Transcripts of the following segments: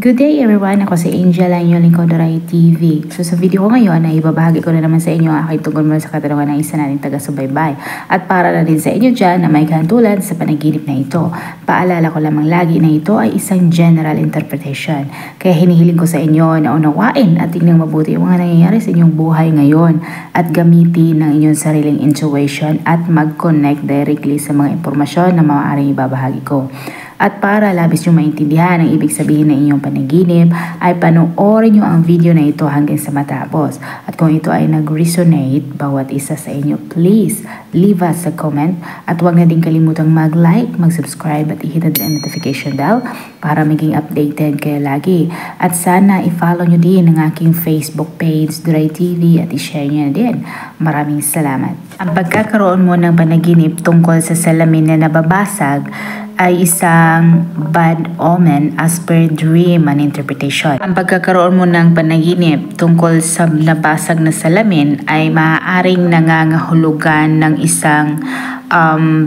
Good day everyone! Ako si Angel, ang inyong lingkod Doray TV. So sa video ko ngayon ay ibabahagi ko na naman sa inyo ang aking tungkol mula sa katanungan ng isa nating taga-subaybay. At para na din sa inyo dyan na may kahantulan sa panaginip na ito. Paalala ko lamang lagi na ito ay isang general interpretation. Kaya hinihiling ko sa inyo na unawain at tingnan mabuti yung mga nangyayari sa inyong buhay ngayon at gamitin ng inyong sariling intuition at mag-connect directly sa mga impormasyon na maaaring ibabahagi ko. At para labis nyo maintindihan ang ibig sabihin ng inyong panaginip, ay panoorin nyo ang video na ito hanggang sa matapos. At kung ito ay nag-resonate, bawat isa sa inyo, please leave us a comment. At huwag na din kalimutang mag-like, mag-subscribe at i-hit ang notification bell para maging updated kayo lagi. At sana i-follow nyo din ang aking Facebook page, Doray TV, at i-share nyo na din. Maraming salamat. Ang pagkakaroon mo ng panaginip tungkol sa salamin na nababasag ay isang bad omen as per dream and interpretation. Ang pagkakaroon mo ng panaginip tungkol sa nabasag na salamin ay maaaring nangangahulugan ng isang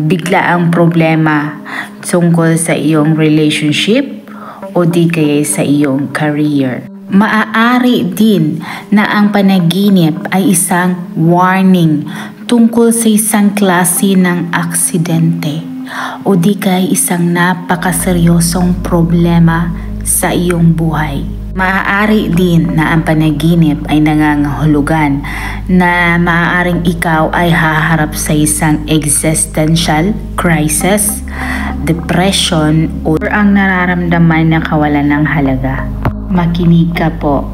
biglaang problema tungkol sa iyong relationship o di kaya sa iyong career. Maaari din na ang panaginip ay isang warning tungkol sa isang klase ng aksidente o di kay isang napakaseryosong problema sa iyong buhay. Maaari din na ang panaginip ay nangangahulugan na maaaring ikaw ay haharap sa isang existential crisis, depression, o ang nararamdaman na kawalan ng halaga. Makinig ka po.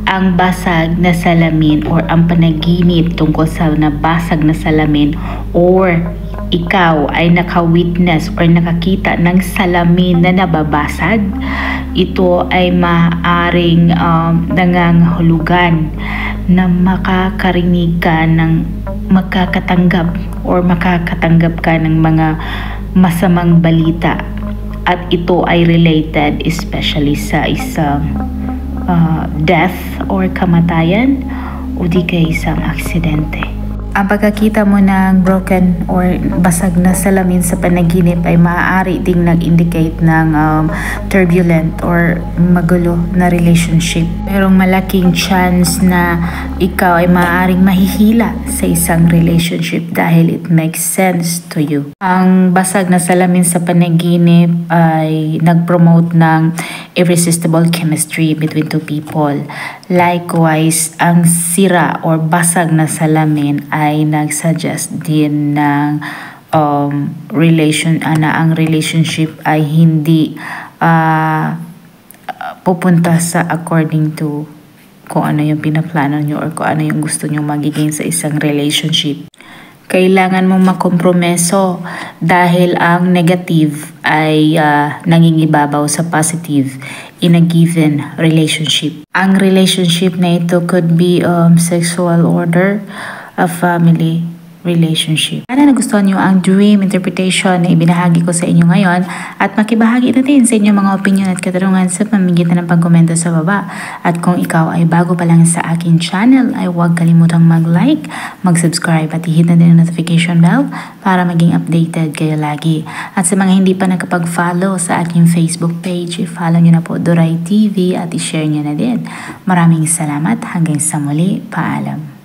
Ang basag na salamin or ang panaginip tungkol sa nabasag na salamin or ikaw ay naka-witness or nakakita ng salamin na nababasag, ito ay maaaring nangangahulugan na makakarinig ka ng makakatanggap ka ng mga masamang balita. At ito ay related especially sa isang death or kamatayan o di kaya isang aksidente. Ang pagkakita mo ng broken or basag na salamin sa panaginip ay maaari ding nag-indicate ng turbulent or magulo na relationship. Merong malaking chance na ikaw ay maaaring mahihila sa isang relationship dahil it makes sense to you. Ang basag na salamin sa panaginip ay nag-promote ng irresistible chemistry between two people. Likewise, ang sira or basag na salamin ay nagsuggest din ng ang relationship ay hindi pupunta sa according to kung ano yung pinaplano nyo or kung ano yung gusto nyo magiging sa isang relationship. Kailangan mong makompromeso dahil ang negative ay nangingibabaw sa positive in a given relationship. Ang relationship na ito could be sexual order, a family relationship. Sana nagustuhan nyo ang dream interpretation na ibinahagi ko sa inyo ngayon at makibahagi na din sa inyong mga opinion at katanungan sa pamamagitan ng pagkomento sa baba. At kung ikaw ay bago pa lang sa akin channel ay huwag kalimutang mag-like, mag-subscribe at i-hit na din ang notification bell para maging updated kayo lagi. At sa mga hindi pa nakapag-follow sa aking Facebook page, i-follow nyo na po Doray TV at i-share nyo na din. Maraming salamat. Hanggang sa muli. Paalam.